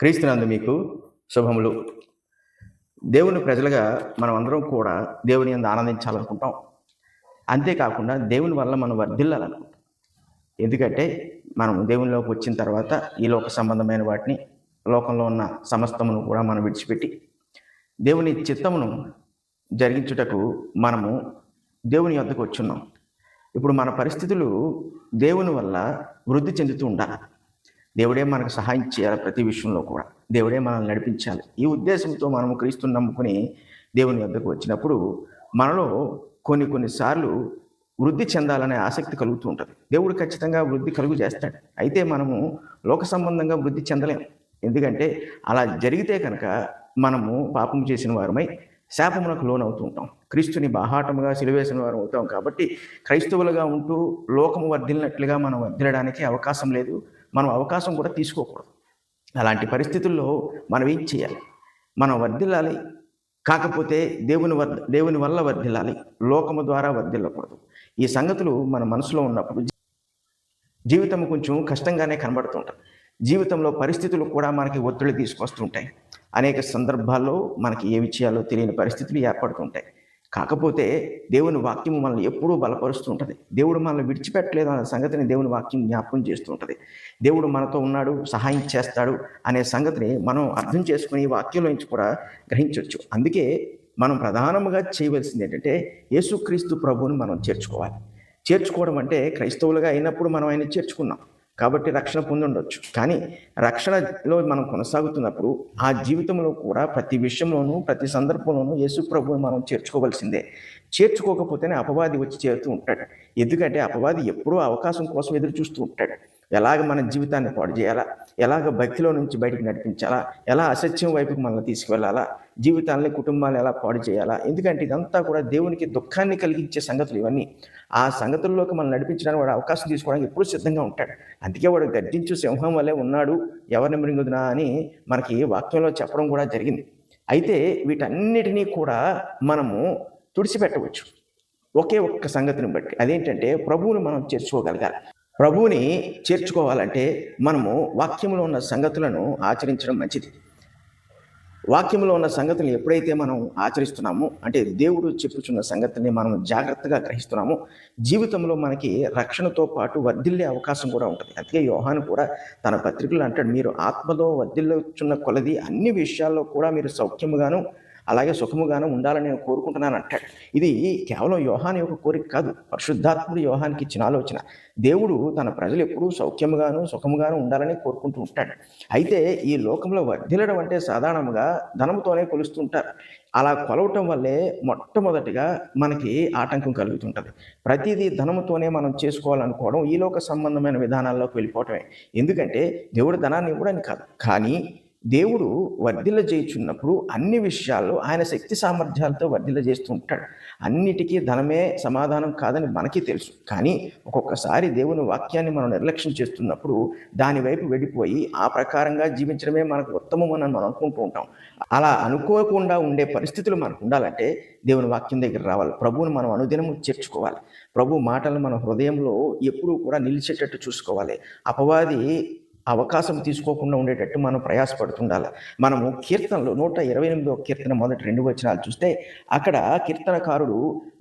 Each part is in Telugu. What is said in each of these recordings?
క్రీస్తునందు మీకు శుభములు. దేవుని ప్రజలుగా మనం అందరం కూడా దేవుని యందు ఆనందించాలనుకుంటాం. అంతేకాకుండా దేవుని వల్ల మనం వర్ధిల్లాలనుకుంటాం. ఎందుకంటే మనం దేవునిలోకి వచ్చిన తర్వాత ఈ లోక సంబంధమైన వాటిని, లోకంలో ఉన్న సమస్తమును కూడా మనం విడిచిపెట్టి దేవుని చిత్తమును జరిగించుటకు మనము దేవుని యొద్దకు వచ్చున్నాం. ఇప్పుడు మన పరిస్థితులు దేవుని వల్ల వృద్ధి చెందుతూ ఉండాలి. దేవుడే మనకు సహాయం చేయాలి. ప్రతి విషయంలో కూడా దేవుడే మనల్ని నడిపించాలి. ఈ ఉద్దేశంతో మనము క్రీస్తుని నమ్ముకుని దేవుని యొద్దకు వచ్చినప్పుడు మనలో కొన్నిసార్లు వృద్ధి చెందాలనే ఆసక్తి కలుగుతూ ఉంటుంది. దేవుడు ఖచ్చితంగా వృద్ధి కలుగు చేస్తాడు. అయితే మనము లోక సంబంధంగా వృద్ధి చెందలేము. ఎందుకంటే అలా జరిగితే కనుక మనము పాపం చేసిన వారమై శాపమునకు లోనవుతూ ఉంటాం. క్రీస్తుని బాహాటముగా సిలువేసిన వారు అవుతాం. కాబట్టి క్రైస్తవులుగా ఉంటూ లోకము వర్ధిల్లినట్లుగా మనం వర్ధిల్లడానికి అవకాశం లేదు. మనం అవకాశం కూడా తీసుకోకూడదు. అలాంటి పరిస్థితుల్లో మనం ఏం చేయాలి? మనం వర్ధిల్లాలి. కాకపోతే దేవుని వల్ల వర్ధిల్లాలి. లోకము ద్వారా వర్ధిల్లకూడదు. ఈ సంగతులు మన మనసులో ఉన్నప్పుడు జీవితం కొంచెం కష్టంగానే కనబడుతుంటుంది. జీవితంలో పరిస్థితులు కూడా మనకి ఒత్తిడి తీసుకొస్తుంటాయి. అనేక సందర్భాల్లో మనకి ఏమి చేయాలో తెలియని పరిస్థితులు ఏర్పడుతుంటాయి. కాకపోతే దేవుని వాక్యం మనల్ని ఎప్పుడూ బలపరుస్తూ ఉంటుంది. దేవుడు మనల్ని విడిచిపెట్టలేదు అనే సంగతిని దేవుని వాక్యం జ్ఞాపకం చేస్తూ ఉంటుంది. దేవుడు మనతో ఉన్నాడు, సహాయం చేస్తాడు అనే సంగతిని మనం అర్థం చేసుకుని వాక్యంలోంచి కూడా గ్రహించవచ్చు. అందుకే మనం ప్రధానంగా చేయవలసింది ఏంటంటే యేసుక్రీస్తు ప్రభువుని మనం చేర్చుకోవడం అంటే క్రైస్తవులుగా అయినప్పుడు మనం ఆయన చేర్చుకున్నాం కాబట్టి రక్షణ పొంది ఉండొచ్చు. కానీ రక్షణలో మనం కొనసాగుతున్నప్పుడు ఆ జీవితంలో కూడా ప్రతి విషయంలోనూ ప్రతి సందర్భంలోనూ యేసు ప్రభువుని మనం చేర్చుకోవాల్సిందే. చేర్చుకోకపోతేనే అపవాది వచ్చి చేరుతూ ఉంటాడు. ఎందుకంటే అపవాది ఎప్పుడూ అవకాశం కోసం ఎదురు చూస్తూ ఉంటాడు. ఎలాగ మన జీవితాన్ని పాడు చేయాలా, ఎలాగ భక్తిలో నుంచి బయటికి నడిపించాలా, ఎలా అసత్యం వైపుకి మనల్ని తీసుకువెళ్ళాలా, జీవితాలని కుటుంబాలు ఎలా పాడు చేయాలా. ఎందుకంటే ఇదంతా కూడా దేవునికి దుఃఖాన్ని కలిగించే సంగతులు ఇవన్నీ. ఆ సంగతుల్లోకి మనం నడిపించడానికి వాడు అవకాశం తీసుకోవడానికి ఎప్పుడూ సిద్ధంగా ఉంటాడు. అందుకే వాడు గర్జించు సింహం వల్లే ఉన్నాడు, ఎవరిని మృంగుదునా అని మనకి వాక్యంలో చెప్పడం కూడా జరిగింది. అయితే వీటన్నిటినీ కూడా మనము తుడిచిపెట్టవచ్చు ఒకే ఒక్క సంగతిని బట్టి. అదేంటంటే ప్రభువుని మనం చేర్చుకోగలగాలి. ప్రభువుని చేర్చుకోవాలంటే మనము వాక్యంలో ఉన్న సంగతులను ఆచరించడం మంచిది. వాక్యంలో ఉన్న సంగతులను ఎప్పుడైతే మనం ఆచరిస్తున్నామో, అంటే దేవుడు చెప్పుచున్న సంగతిని మనం జాగ్రత్తగా గ్రహిస్తున్నామో, జీవితంలో మనకి రక్షణతో పాటు వర్ధిల్లే అవకాశం కూడా ఉంటుంది. అందుకే యోహాను కూడా తన పత్రికలో అంటాడు, మీరు ఆత్మలో వర్ధిల్లుచున్న కొలది అన్ని విషయాల్లో కూడా మీరు సౌఖ్యముగాను అలాగే సుఖముగాను ఉండాలని నేను కోరుకుంటున్నాను అంటాడు. ఇది కేవలం యోహాను యొక్క కోరిక కాదు, పరిశుద్ధాత్ముడు యోహానికి ఇచ్చిన ఆలోచన. దేవుడు తన ప్రజలు ఎప్పుడూ సౌఖ్యముగాను సుఖముగాను ఉండాలని కోరుకుంటూ ఉంటాడు. అయితే ఈ లోకంలో వర్ధిల్లడం అంటే సాధారణంగా ధనముతోనే కొలుస్తుంటారు. అలా కొలవటం వల్లే మొట్టమొదటిగా మనకి ఆటంకం కలుగుతుంటుంది. ప్రతిదీ ధనముతోనే మనం చేసుకోవాలనుకోవడం ఈ లోక సంబంధమైన విధానాల్లోకి వెళ్ళిపోవటమే. ఎందుకంటే దేవుడు ధనాన్ని ఇవ్వడానికి కాదు, కానీ దేవుడు వర్ధిల్ల చేయుచున్నప్పుడు అన్ని విషయాల్లో ఆయన శక్తి సామర్థ్యాలతో వర్ధిల్ల చేస్తూ ఉంటాడు. అన్నిటికీ ధనమే సమాధానం కాదని మనకి తెలుసు. కానీ ఒక్కొక్కసారి దేవుని వాక్యాన్ని మనం నిర్లక్ష్యం చేస్తున్నప్పుడు దాని వైపు వెళ్ళిపోయి ఆ ప్రకారంగా జీవించడమే మనకు ఉత్తమమని మనం అనుకుంటూ ఉంటాం. అలా అనుకోకుండా ఉండే పరిస్థితులు మనకు ఉండాలంటే దేవుని వాక్యం దగ్గర రావాలి. ప్రభువుని మనం అనుదినము చేర్చుకోవాలి. ప్రభు మాటలను మన హృదయంలో ఎప్పుడూ కూడా నిలిచేటట్టు చూసుకోవాలి. అపవాది అవకాశం తీసుకోకుండా ఉండేటట్టు మనం ప్రయాసపడుతుండాలి. మనము కీర్తనలో 128వ కీర్తన మొదటి 2 వచనాలు చూస్తే అక్కడ కీర్తనకారుడు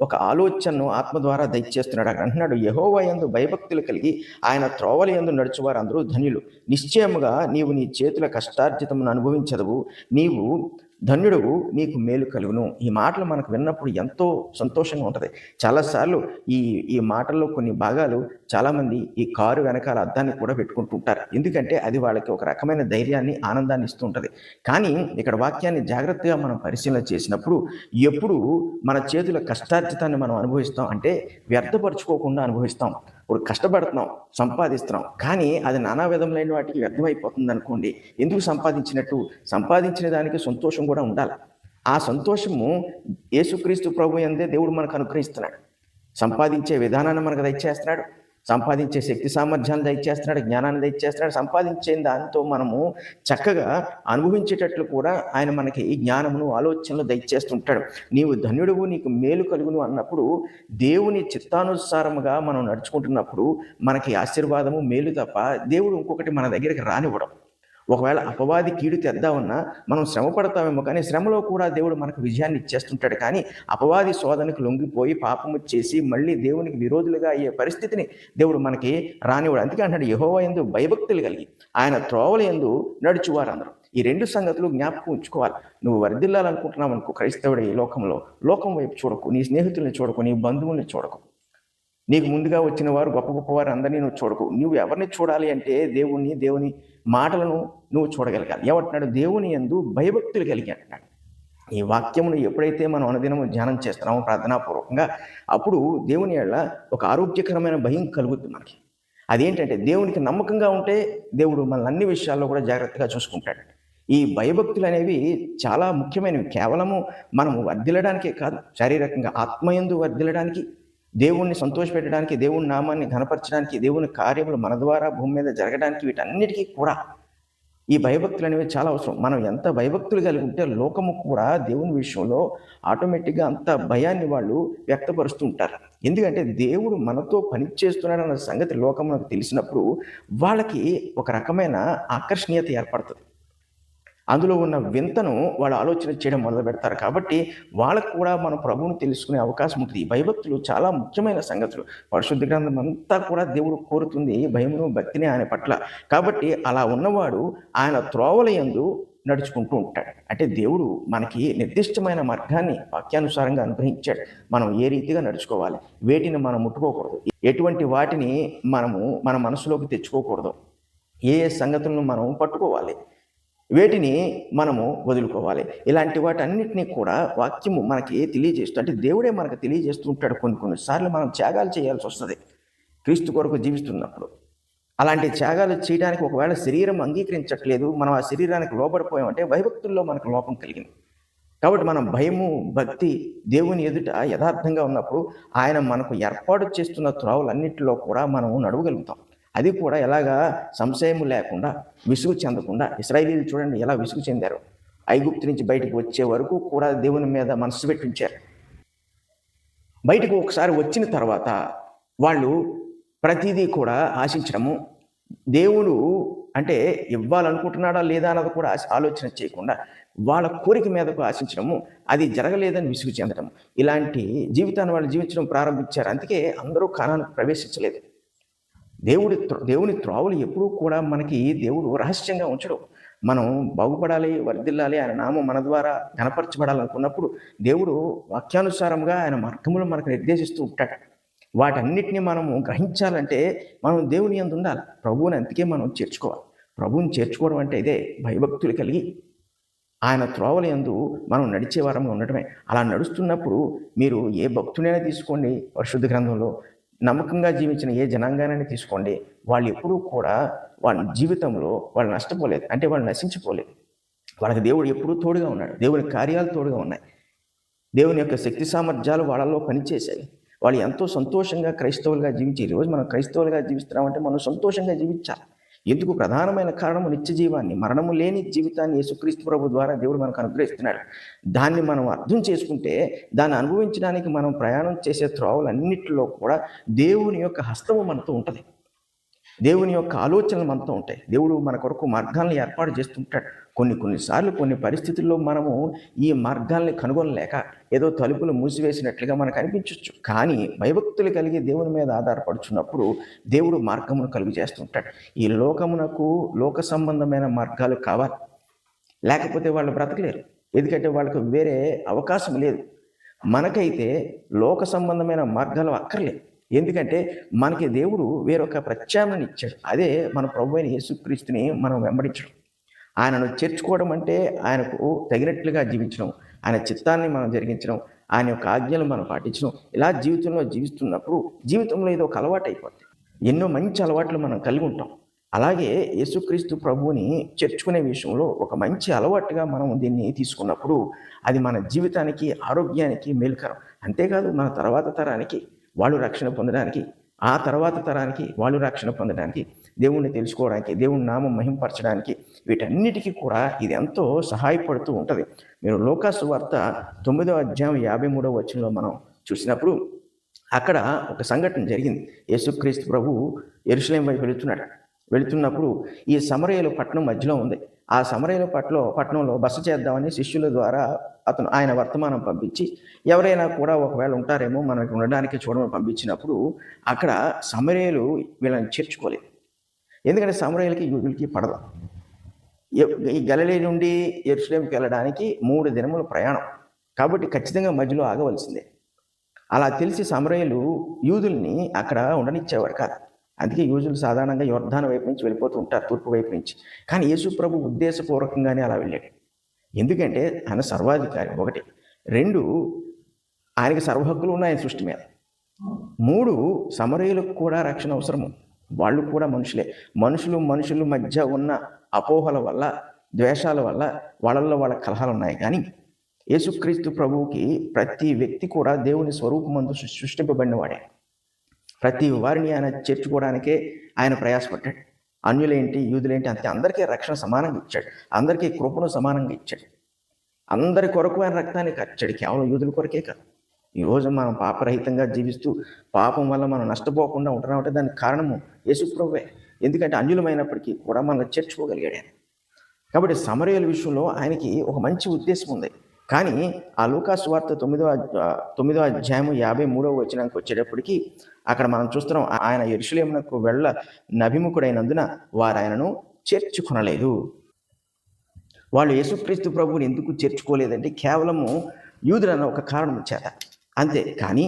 ఒక ఆలోచనను ఆత్మ ద్వారా దయచేస్తున్నాడు. అక్కడ అంటున్నాడు, యెహోవా యందు భయభక్తులు కలిగి ఆయన త్రోవల యందు నడుచువారు అందరూ ధన్యులు. నిశ్చయముగా నీవు నీ చేతుల కష్టార్జితమును అనుభవించదవు, నీవు ధన్యుడవు, నీకు మేలు కలుగును. ఈ మాటలు మనకు విన్నప్పుడు ఎంతో సంతోషంగా ఉంటుంది. చాలాసార్లు ఈ మాటల్లో కొన్ని భాగాలు చాలామంది ఈ కారు వెనకాల అద్దాన్ని కూడా పెట్టుకుంటూ ఉంటారు. ఎందుకంటే అది వాళ్ళకి ఒక రకమైన ధైర్యాన్ని, ఆనందాన్ని ఇస్తూ ఉంటుంది. కానీ ఇక్కడ వాక్యాన్ని జాగ్రత్తగా మనం పరిశీలన చేసినప్పుడు ఎప్పుడు మన చేతుల కష్టార్జితాన్ని మనం అనుభవిస్తాం అంటే వ్యర్థపరుచుకోకుండా అనుభవిస్తాం. ఇప్పుడు కష్టపడుతున్నాం, సంపాదిస్తున్నాం, కానీ అది నానా విధములైన వాటికి వ్యర్థమైపోతుంది అనుకోండి. ఎందుకు సంపాదించిన దానికి సంతోషం కూడా ఉండాలి. ఆ సంతోషము యేసుక్రీస్తు ప్రభు యందే దేవుడు మనకు అనుగ్రహిస్తున్నాడు. సంపాదించే విధానాన్ని మనకు దయచేస్తున్నాడు, సంపాదించే శక్తి సామర్థ్యాన్ని దయచేస్తున్నాడు, జ్ఞానాన్ని దయచేస్తున్నాడు. సంపాదించే దాంతో మనము చక్కగా అనుభవించేటట్లు కూడా ఆయన మనకి జ్ఞానమును, ఆలోచనలు దయచేస్తుంటాడు. నీవు ధన్యుడువు, నీకు మేలు కలుగును అన్నప్పుడు దేవుని చిత్తానుసారముగా మనం నడుచుకుంటున్నప్పుడు మనకి ఆశీర్వాదము, మేలు తప్ప దేవుడు ఇంకొకటి మన దగ్గరికి రానివ్వడం. ఒకవేళ అపవాది కీడు తెద్దామన్నా మనం శ్రమ పడతామేమో, కానీ శ్రమలో కూడా దేవుడు మనకు విజయాన్ని ఇచ్చేస్తుంటాడు. కానీ అపవాది శోధనకు లొంగిపోయి పాపము చేసి మళ్ళీ దేవునికి విరోధులుగా అయ్యే పరిస్థితిని దేవుడు మనకి రానివాడు. అందుకే అంటాడు, యెహోవా యందు భయభక్తులు కలిగి ఆయన త్రోవల యందు నడుచువారందరూ. ఈ 2 సంగతులు జ్ఞాపకం ఉంచుకోవాలి. నువ్వు వర్ధిల్లాలనుకుంటున్నావు అనుకో, క్రైస్తవుడే ఈ లోకంలో, లోకం వైపు చూడకు, నీ స్నేహితుల్ని చూడకు, నీ బంధువుల్ని చూడకు, నీకు ముందుగా వచ్చిన వారు గొప్ప గొప్పవారు అందరినీ నువ్వు చూడకు. నువ్వు ఎవరిని చూడాలి అంటే దేవుని మాటలను నువ్వు చూడగలగాలి. ఏమంటున్నాడు? దేవుని యందు భయభక్తులు కలిగి అంటున్నాడు. ఈ వాక్యమును ఎప్పుడైతే మనం అనుదినము ధ్యానం చేస్తున్నామో ప్రార్థనాపూర్వకంగా, అప్పుడు దేవుని యెడల ఒక ఆరోగ్యకరమైన భయం కలుగుతుంది మనకి. అదేంటంటే, దేవునికి నమ్మకంగా ఉంటే దేవుడు మనల్ని అన్ని విషయాల్లో కూడా జాగ్రత్తగా చూసుకుంటాడు. ఈ భయభక్తులు అనేవి చాలా ముఖ్యమైనవి. కేవలము మనము వర్ధిల్లడానికే కాదు, శారీరకంగా ఆత్మయందు వర్ధిల్లడానికి, దేవుణ్ణి సంతోషపెట్టడానికి, దేవుని నామాన్ని ఘనపరచడానికి, దేవుని కార్యములు మన ద్వారా భూమి మీద జరగడానికి, వీటన్నిటికీ కూడా ఈ భయభక్తులు అనేవి చాలా అవసరం. మనం ఎంత భయభక్తులు కలిగి ఉంటే లోకము కూడా దేవుని విషయంలో ఆటోమేటిక్గా అంత భయాన్ని వాళ్ళు వ్యక్తపరుస్తూ ఉంటారు. ఎందుకంటే దేవుడు మనతో పని చేస్తున్నాడు అన్న సంగతి లోకమునకు తెలిసినప్పుడు వాళ్ళకి ఒక రకమైన ఆకర్షణీయత ఏర్పడుతుంది. అందులో ఉన్న వింతను వాళ్ళు ఆలోచన చేయడం మొదలు పెడతారు. కాబట్టి వాళ్ళకు కూడా మన ప్రభువుని తెలుసుకునే అవకాశం ఉంటుంది. ఈ భయభక్తులు చాలా ముఖ్యమైన సంగతులు. పరిశుద్ధ గ్రంథం అంతా కూడా దేవుడు కోరుతుంది భయమును, భక్తిని ఆయన పట్ల. కాబట్టి అలా ఉన్నవాడు ఆయన త్రోవల యందు నడుచుకుంటూ ఉంటాడు. అంటే దేవుడు మనకి నిర్దిష్టమైన మార్గాన్ని వాక్యానుసారంగా అనుగ్రహించాడు. మనం ఏ రీతిగా నడుచుకోవాలి, వేటిని మనం ముట్టుకోకూడదు, ఎటువంటి వాటిని మనము మన మనసులోకి తెచ్చుకోకూడదు, ఏ సంగతులను మనం పట్టుకోవాలి, వేటిని మనము వదులుకోవాలి, ఇలాంటి వాటన్నిటినీ కూడా వాక్యము మనకి తెలియజేస్తూ, అంటే దేవుడే మనకు తెలియజేస్తూ ఉంటాడు. కొన్నిసార్లు మనం త్యాగాలు చేయాల్సి వస్తుంది క్రీస్తు కొరకు జీవిస్తున్నప్పుడు. అలాంటి త్యాగాలు చేయడానికి ఒకవేళ శరీరం అంగీకరించట్లేదు, మనం ఆ శరీరానికి లోబడిపోయామంటే భయభక్తుల్లో మనకు లోపం కలిగింది. కాబట్టి మనం భయము, భక్తి దేవుని ఎదుట యథార్థంగా ఉన్నప్పుడు ఆయన మనకు ఏర్పాటు చేస్తున్న త్రోవలన్నింటిలో కూడా మనం నడవగలుగుతాం. అది కూడా ఎలాగా? సంశయము లేకుండా, విసుగు చెందకుండా. ఇశ్రాయేలీయులు చూడండి ఎలా విసుగు చెందారు. ఐగుప్తు నుంచి బయటకు వచ్చే వరకు కూడా దేవుని మీద మనసు పెట్టి ఉంచారు. బయటకు ఒకసారి వచ్చిన తర్వాత వాళ్ళు ప్రతిదీ కూడా ఆశించడము, దేవుడు అంటే ఇవ్వాలనుకుంటున్నాడా లేదా అన్నది కూడా ఆలోచన చేయకుండా వాళ్ళ కోరిక మీదకు ఆశించడము, అది జరగలేదని విసుగు చెందడం, ఇలాంటి జీవితాన్ని వాళ్ళు జీవించడం ప్రారంభించారు. అందుకే అందరూ కానానికి ప్రవేశించలేదు. దేవుని త్రోవలు ఎప్పుడూ కూడా మనకి దేవుడు రహస్యంగా ఉంచడు. మనం బాగుపడాలి, వర్ధిల్లాలి, ఆయన నామం మన ద్వారా ఘనపరచబడాలనుకున్నప్పుడు దేవుడు వాక్యానుసారంగా ఆయన మార్గములు మనకు నిర్దేశిస్తూ ఉంటాడు. వాటన్నిటిని మనము గ్రహించాలంటే మనం దేవుని యందు ఉండాలి. ప్రభువుని అందుకే మనం చేర్చుకోవాలి. ప్రభువుని చేర్చుకోవడం అంటే ఇదే, భయభక్తులు కలిగి ఆయన త్రోవల యందు మనం నడిచే వారంగా ఉండటమే. అలా నడుస్తున్నప్పుడు మీరు ఏ భక్తుడైనా తీసుకోండి, పరిశుద్ధ గ్రంథంలో నమ్మకంగా జీవించిన ఏ జనాంగాన్ని తీసుకోండి, వాళ్ళు ఎప్పుడూ కూడా వాళ్ళ జీవితంలో వాళ్ళు నష్టపోలేదు, అంటే వాళ్ళు నశించిపోలేదు. వాళ్ళకి దేవుడు ఎప్పుడూ తోడుగా ఉన్నాడు. దేవుని కార్యాలు తోడుగా ఉన్నాయి. దేవుని యొక్క శక్తి సామర్థ్యాలు వాళ్ళలో పనిచేశాయి. వాళ్ళు ఎంతో సంతోషంగా క్రైస్తవులుగా జీవించి, ఈరోజు మనం క్రైస్తవులుగా జీవిస్తున్నామంటే మనం సంతోషంగా జీవించాలి. ఎందుకు? ప్రధానమైన కారణము నిత్య జీవాన్ని, మరణము లేని జీవితాన్ని యేసుక్రీస్తు ప్రభు ద్వారా దేవుడు మనకు అనుగ్రహిస్తున్నాడు. దాన్ని మనం అర్థం చేసుకుంటే, దాన్ని అనుభవించడానికి మనం ప్రయాణం చేసే త్రోవలన్నిటిలో కూడా దేవుని యొక్క హస్తము మనతో ఉంటుంది. దేవుని యొక్క ఆలోచనలు మనతో ఉంటాయి. దేవుడు మన కొరకు మార్గాలను ఏర్పాటు చేస్తుంటాడు. కొన్నిసార్లు కొన్ని పరిస్థితుల్లో మనము ఈ మార్గాల్ని కనుగొనలేక ఏదో తలుపులు మూసివేసినట్లుగా మనకు అనిపించవచ్చు. కానీ భయభక్తులు కలిగి దేవుని మీద ఆధారపడుచున్నప్పుడు దేవుడు మార్గమును కలుగు చేస్తుంటాడు. ఈ లోకమునకు లోక సంబంధమైన మార్గాలు కావాలి, లేకపోతే వాళ్ళు బ్రతకలేరు. ఎందుకంటే వాళ్ళకు వేరే అవకాశం లేదు. మనకైతే లోక సంబంధమైన మార్గాలు అక్కర్లేదు. ఎందుకంటే మనకి దేవుడు వేరొక ప్రత్యామ్నాయాన్ని ఇచ్చాడు. అదే మన ప్రభు అయిన యేసుక్రీస్తుని మనం వెంబడించడం, ఆయనను చేర్చుకోవడం, అంటే ఆయనకు తగినట్లుగా జీవించడం, ఆయన చిత్తాన్ని మనం జరిగించడం, ఆయన యొక్క ఆజ్ఞలు మనం పాటించడం. ఇలా జీవితంలో జీవిస్తున్నప్పుడు జీవితంలో ఏదో ఒక అలవాటు అయిపోతుంది. ఎన్నో మంచి అలవాట్లు మనం కలిగి ఉంటాం. అలాగే యేసుక్రీస్తు ప్రభువుని చేర్చుకునే విషయంలో ఒక మంచి అలవాటుగా మనం దీన్ని తీసుకున్నప్పుడు అది మన జీవితానికి, ఆరోగ్యానికి మేలుకరం. అంతేకాదు, మన తర్వాత తరానికి వాళ్ళు రక్షణ పొందడానికి, ఆ తర్వాత తరానికి వాళ్ళు రక్షణ పొందడానికి, దేవుణ్ణి తెలుసుకోవడానికి, దేవుని నామం మహింపరచడానికి, వీటన్నిటికీ కూడా ఇది ఎంతో సహాయపడుతూ ఉంటుంది. మీరు లూకా సువార్త 9వ అధ్యాయం 53వ వచనంలో మనం చూసినప్పుడు అక్కడ ఒక సంఘటన జరిగింది. యేసుక్రీస్తు ప్రభు యెరూషలేము వైపు వెళుతున్నాడు. వెళుతున్నప్పుడు ఈ సమరయలు పట్టణం మధ్యలో ఉంది. ఆ సమరయలు పట్టణంలో బస చేద్దామని శిష్యుల ద్వారా ఆయన వర్తమానం పంపించి, ఎవరైనా కూడా ఒకవేళ ఉంటారేమో మనకి ఉండడానికి చూడమని పంపించినప్పుడు అక్కడ సమరయలు వీళ్ళని చేర్చుకోలేదు. ఎందుకంటే సమరయలకి యూదులకి పడదు. ఈ గలిలయ నుండి యెరూషలేముకి వెళ్ళడానికి 3 దినముల ప్రయాణం. కాబట్టి ఖచ్చితంగా మధ్యలో ఆగవలసిందే. అలా తెలిసి సమరయలు యూదుల్ని అక్కడ ఉండనిచ్చేవాడు కాదు. అందుకే యూదులు సాధారణంగా యొర్దాను వైపు నుంచి వెళ్ళిపోతూ ఉంటారు, తూర్పు వైపు నుంచి. కానీ యేసు ప్రభు ఉద్దేశపూర్వకంగానే అలా వెళ్ళాడు. ఎందుకంటే ఆయన సర్వాధికారి 1. 2, ఆయనకి సర్వహక్కులు ఉన్నాయి ఆయన సృష్టి మీద. 3, సమరయులకు కూడా రక్షణ అవసరము. వాళ్ళు కూడా మనుషులే. మనుషుల మధ్య ఉన్న అపోహల వల్ల, ద్వేషాల వల్ల వాళ్ళ కలహాలు ఉన్నాయి. కానీ యేసుక్రీస్తు ప్రభువుకి ప్రతి వ్యక్తి కూడా దేవుని స్వరూపమందు సృష్టింపబడినవాడే. ప్రతి వారిని ఆయన చేర్చుకోవడానికే ఆయన ప్రయాసపడ్డాడు. అన్యులేంటి, యూదులేంటి అంతే, అందరికీ రక్షణ సమానంగా ఇచ్చాడు. అందరికీ కృపను సమానంగా ఇచ్చాడు. అందరి కొరకు ఆయన రక్తాన్ని ఖర్చాడు, కేవలం యూదుల కొరకే కాదు. ఈరోజు మనం పాపరహితంగా జీవిస్తూ పాపం వల్ల మనం నష్టపోకుండా ఉంటున్నామంటే దానికి కారణము యేసు ప్రభువే. ఎందుకంటే అన్యులమైనప్పటికీ కూడా మనల్ని చేర్చుకోగలిగాడు ఆయన. కాబట్టి సమరయుల విషయంలో ఆయనకి ఒక మంచి ఉద్దేశం ఉంది. కానీ ఆ లూకా సువార్త 9వ అధ్యాయము 53వ వచనానికి వచ్చేటప్పటికి అక్కడ మనం చూస్తున్నాం, ఆయన యెరూషలేమునకు వెళ్ళ నభిముఖుడైనందున వారు ఆయనను చేర్చుకొనలేదు. వాళ్ళు యేసుక్రీస్తు ప్రభువుని ఎందుకు చేర్చుకోలేదంటే కేవలము యూదులన్న ఒక కారణం చేత అంతే. కానీ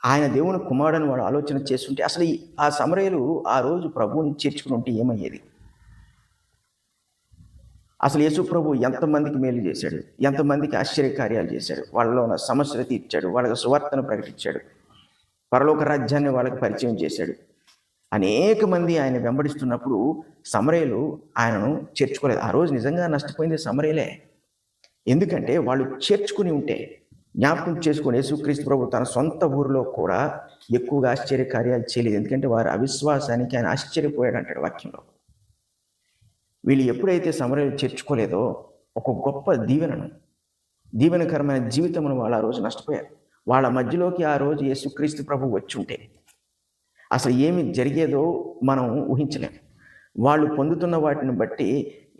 ఆయన దేవుని కుమారుడని వాడు ఆలోచన చేస్తుంటే అసలు ఆ సమరయులు ఆ రోజు ప్రభువుని చేర్చుకుని ఉంటే ఏమయ్యేది? అసలు యేసు ప్రభు ఎంతమందికి మేలు చేశాడు, ఎంతమందికి ఆశ్చర్యకార్యాలు చేశాడు, వాళ్ళలో ఉన్న సమస్యలు తీర్చాడు, వాళ్ళకి సువార్తను ప్రకటించాడు, పరలోక రాజ్యాన్ని వాళ్ళకి పరిచయం చేశాడు. అనేక మంది ఆయన వెంబడిస్తున్నప్పుడు సమరయులు ఆయనను చేర్చుకోలేదు. ఆ రోజు నిజంగా నష్టపోయింది సమరయులే. ఎందుకంటే వాళ్ళు చేర్చుకుని ఉంటే, జ్ఞాపకం చేసుకుని యేసుక్రీస్తు ప్రభు తన సొంత ఊరిలో కూడా ఎక్కువగా ఆశ్చర్యకార్యాలు చేయలేదు. ఎందుకంటే వారి అవిశ్వాసానికి ఆయన ఆశ్చర్యపోయాడు అంటాడు వాక్యంలో. వీళ్ళు ఎప్పుడైతే సమరయులు చేర్చుకోలేదో ఒక గొప్ప దీవెనకరమైన జీవితమును వాళ్ళు ఆ రోజు నష్టపోయారు. వాళ్ళ మధ్యలోకి ఆ రోజు యేసుక్రీస్తు ప్రభు వచ్చి ఉంటే అసలు ఏమి జరిగేదో మనం ఊహించలేము. వాళ్ళు పొందుతున్న వాటిని బట్టి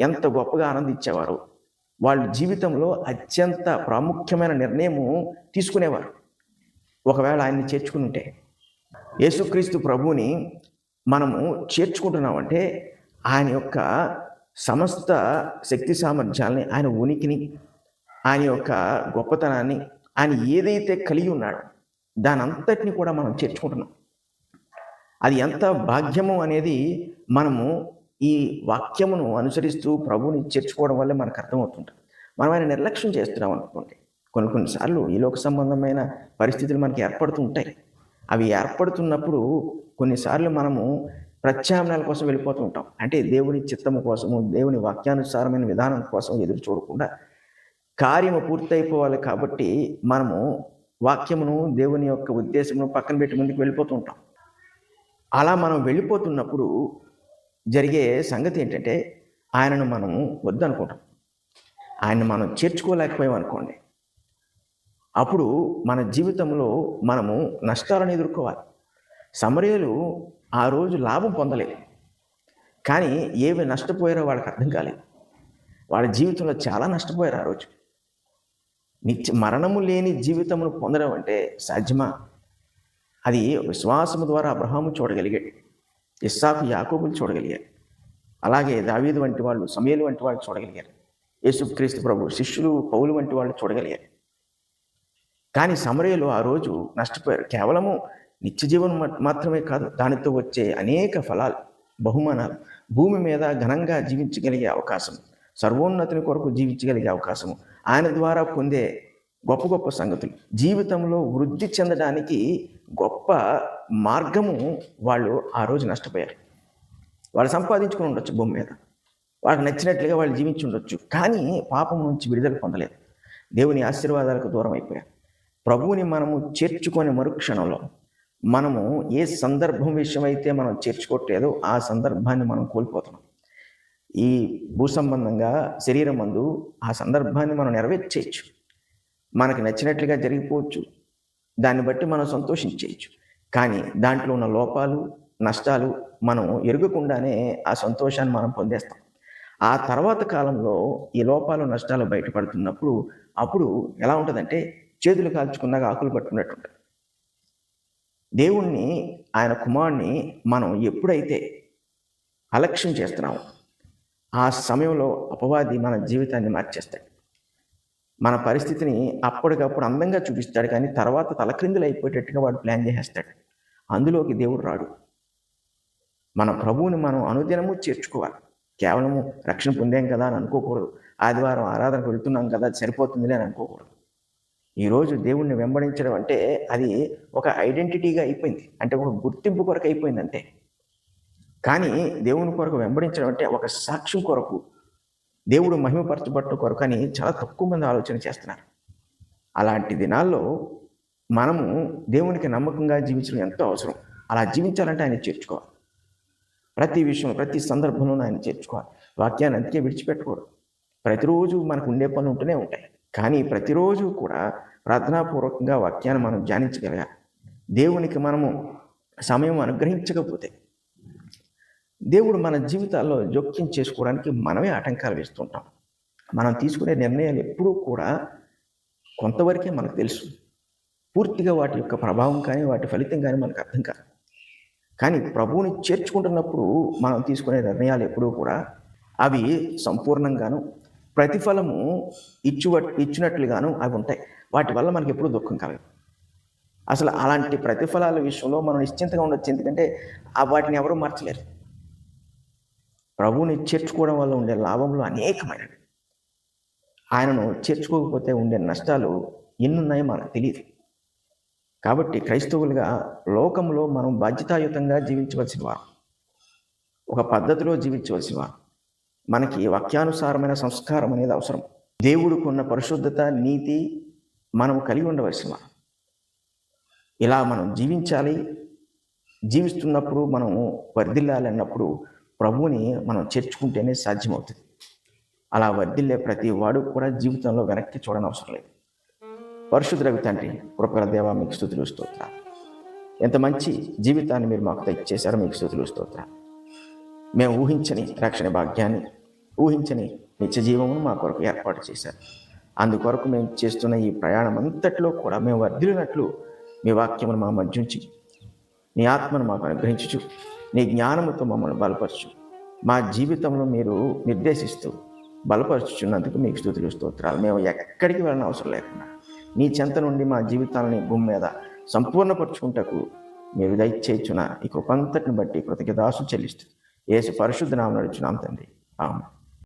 ఎంత గొప్పగా ఆనందించేవారు. వాళ్ళ జీవితంలో అత్యంత ప్రాముఖ్యమైన నిర్ణయము తీసుకునేవారు ఒకవేళ ఆయన్ని చేర్చుకుని ఉంటే. యేసుక్రీస్తు ప్రభువుని మనము చేర్చుకుంటున్నామంటే ఆయన యొక్క సమస్త శక్తి సామర్థ్యాలని, ఆయన ఉనికిని, ఆయన యొక్క గొప్పతనాన్ని, ఆయన ఏదైతే కలిగి ఉన్నాడో దాని అంతటిని కూడా మనం చేర్చుకుంటున్నాం. అది ఎంత భాగ్యము అనేది మనము ఈ వాక్యమును అనుసరిస్తూ ప్రభువుని చేర్చుకోవడం వల్లే మనకు అర్థమవుతుంటుంది. మనం ఆయన నిర్లక్ష్యం చేస్తున్నాం అనుకోండి, కొన్నిసార్లు ఈ లోక సంబంధమైన పరిస్థితులు మనకి ఏర్పడుతూ ఉంటాయి. అవి ఏర్పడుతున్నప్పుడు కొన్నిసార్లు మనము ప్రత్యామ్నాయాల కోసం వెళ్ళిపోతూ ఉంటాం. అంటే దేవుని చిత్తము కోసము, దేవుని వాక్యానుసారమైన విధానం కోసం ఎదురు చూడకుండా కార్యము పూర్తయిపోవాలి కాబట్టి మనము వాక్యమును, దేవుని యొక్క ఉద్దేశమును పక్కన పెట్టి ముందుకు వెళ్ళిపోతూ ఉంటాం. అలా మనం వెళ్ళిపోతున్నప్పుడు జరిగే సంగతి ఏంటంటే ఆయనను మనము వద్దనుకుంటాం. ఆయన్ని మనం చేర్చుకోలేకపోయాం అనుకోండి, అప్పుడు మన జీవితంలో మనము నష్టాలను ఎదుర్కోవాలి. సమరయులు ఆ రోజు లాభం పొందలేదు, కానీ ఏవి నష్టపోయారో వాళ్ళకి అర్థం కాలేదు. వాళ్ళ జీవితంలో చాలా నష్టపోయారు. ఆ రోజు మరణము లేని జీవితమును పొందడం అంటే సాధ్యమా? అది విశ్వాసము ద్వారా అబ్రహాము చూడగలిగాడు, ఇస్సాకు యాకోబులు చూడగలిగారు, అలాగే దావీదు వంటి వాళ్ళు, సమూయేలు వంటి వాళ్ళు చూడగలిగారు, యేసుక్రీస్తు ప్రభు శిష్యులు పౌలు వంటి వాళ్ళు చూడగలిగారు. కానీ సమరయులు ఆ రోజు నష్టపోయారు. కేవలము నిత్య జీవనం మాత్రమే కాదు, దానితో వచ్చే అనేక ఫలాలు, బహుమానాలు, భూమి మీద ఘనంగా జీవించగలిగే అవకాశం, సర్వోన్నతిని కొరకు జీవించగలిగే అవకాశము, ఆయన ద్వారా పొందే గొప్ప గొప్ప సంగతులు, జీవితంలో వృద్ధి చెందడానికి గొప్ప మార్గము వాళ్ళు ఆ రోజు నష్టపోయారు. వాళ్ళు సంపాదించుకుని ఉండొచ్చు భూమి మీద, వాళ్ళకి నచ్చినట్లుగా వాళ్ళు జీవించి ఉండొచ్చు, కానీ పాపం నుంచి విడుదల పొందలేదు, దేవుని ఆశీర్వాదాలకు దూరం అయిపోయారు. ప్రభువుని మనము చేర్చుకొని మరుక్షణంలో మనము ఏ సందర్భం విషయమైతే మనం చేర్చుకోవట్లేదో ఆ సందర్భాన్ని మనం కోల్పోతున్నాం. ఈ భూసంబంధంగా శరీరం మందు ఆ సందర్భాన్ని మనం నెరవేర్చేయచ్చు, మనకు నచ్చినట్లుగా జరిగిపోవచ్చు, దాన్ని బట్టి మనం సంతోషించేయచ్చు. కానీ దాంట్లో ఉన్న లోపాలు, నష్టాలు మనం ఎరగకుండానే ఆ సంతోషాన్ని మనం పొందేస్తాం. ఆ తర్వాత కాలంలో ఈ లోపాలు నష్టాలు బయటపడుతున్నప్పుడు అప్పుడు ఎలా ఉంటుందంటే చేతులు కాల్చుకున్నాక ఆకులు పట్టుకున్నట్టు ఉంటుంది. దేవుణ్ణి, ఆయన కుమారుణ్ణి మనం ఎప్పుడైతే అలక్ష్యం చేస్తున్నామో ఆ సమయంలో అపవాది మన జీవితాన్ని మార్చేస్తాడు. మన పరిస్థితిని అప్పటికప్పుడు అందంగా చూపిస్తాడు, కానీ తర్వాత తలక్రిందులు అయిపోయేటట్టుగా వాడు ప్లాన్ చేసేస్తాడు. అందులోకి దేవుడు రాడు. మన ప్రభువుని మనం అనుదినము చేర్చుకోవాలి. కేవలము రక్షణ పొందాం కదా అని అనుకోకూడదు. ఆదివారం ఆరాధనకు వెళ్తున్నాం కదా అది సరిపోతుందిలే అని అనుకోకూడదు. ఈరోజు దేవుణ్ణి వెంబడించడం అంటే అది ఒక ఐడెంటిటీగా అయిపోయింది, అంటే ఒక గుర్తింపు కొరకు అయిపోయింది అంతే. కానీ దేవుని కొరకు వెంబడించడం అంటే ఒక సాక్ష్యం కొరకు, దేవుడు మహిమపరచబట్ట కొరకు అని చాలా తక్కువ మంది ఆలోచన చేస్తున్నారు. అలాంటి దినాల్లో మనము దేవునికి నమ్మకంగా జీవించడం ఎంతో అవసరం. అలా జీవించాలంటే ఆయన చేర్చుకోవాలి. ప్రతి విషయం, ప్రతి సందర్భంలోనూ ఆయన చేర్చుకోవాలి. వాక్యాన్ని అందుకే విడిచిపెట్టకూడదు. ప్రతిరోజు మనకు ఉండే పనులు ఉంటూనే ఉంటాయి, కానీ ప్రతిరోజు కూడా ప్రార్థనాపూర్వకంగా వాక్యాన్ని మనం ధ్యానించగలగాలి. దేవునికి మనము సమయం అనుగ్రహించకపోతే దేవుడు మన జీవితాల్లో జోక్యం చేసుకోవడానికి మనమే ఆటంకాలు వేస్తుంటాం. మనం తీసుకునే నిర్ణయాలు ఎప్పుడూ కూడా కొంతవరకే మనకు తెలుసు. పూర్తిగా వాటి యొక్క ప్రభావం కానీ వాటి ఫలితం కానీ మనకు అర్థం కాదు. కానీ ప్రభువుని చేర్చుకుంటున్నప్పుడు మనం తీసుకునే నిర్ణయాలు ఎప్పుడూ కూడా అవి సంపూర్ణంగాను ప్రతిఫలము ఇచ్చినట్లుగాను అవి ఉంటాయి. వాటి వల్ల మనకి ఎప్పుడూ దుఃఖం కలగదు. అసలు అలాంటి ప్రతిఫలాల విషయంలో మనం నిశ్చింతగా ఉండొచ్చు, ఎందుకంటే వాటిని ఎవరూ మార్చలేరు. ప్రభువుని చేర్చుకోవడం వల్ల ఉండే లాభంలో అనేకమైనవి. ఆయనను చేర్చుకోకపోతే ఉండే నష్టాలు ఎన్నున్నాయో మనకు తెలియదు. కాబట్టి క్రైస్తవులుగా లోకంలో మనం బాధ్యతాయుతంగా జీవించవలసిన వారు, ఒక పద్ధతిలో జీవించవలసిన వారు. మనకి వాక్యానుసారమైన సంస్కారం అనేది అవసరం. దేవుడికున్న పరిశుద్ధత, నీతి మనం కలిగి ఉండవలసిన వారు. ఇలా మనం జీవించాలి. జీవిస్తున్నప్పుడు మనము వర్ధిల్లాలి అన్నప్పుడు ప్రభువుని మనం చేర్చుకుంటేనే సాధ్యమవుతుంది. అలా వర్ధిల్లే ప్రతి వాడు కూడా జీవితంలో వెనక్కి చూడనవసరం లేదు. పరిశుద్ధుడగు తండ్రి, కృపగల దేవా, మీకు స్తుతులు స్తోత్రాలు. ఎంత మంచి జీవితాన్ని మీరు మాకు దయచేశారో మీకు స్తుతులు స్తోత్రాలు. మేము ఊహించని రక్షణ భాగ్యాన్ని, ఊహించని నిత్య జీవమును మా కొరకు ఏర్పాటు చేశారు. అందుకొరకు మేము చేస్తున్న ఈ ప్రయాణం అంతట్లో కూడా మేము వర్ధిల్లినట్లు మీ వాక్యమును మా మధ్య ఉంచి, నీ ఆత్మను మాకు అనుగ్రహించుచు, నీ జ్ఞానముతో మమ్మల్ని బలపరచు. మా జీవితంలో మీరు నిర్దేశిస్తూ బలపరుచుచున్నందుకు మీకు స్తుతులు స్తోత్రాలు. మేము ఎక్కడికి వెళ్ళిన అవసరం లేకుండా నీ చెంత నుండి మా జీవితాలని భూమి మీద సంపూర్ణపరుచుకుంటకు మీరు దయచేయుచున్న ఈ కృపంతటిని బట్టి కృతజ్ఞతాస్తుతులు చెల్లిస్తూ యేసు పరిశుద్ధ నామమున అడుగుచున్నాం తండ్రి. ఆమేన్.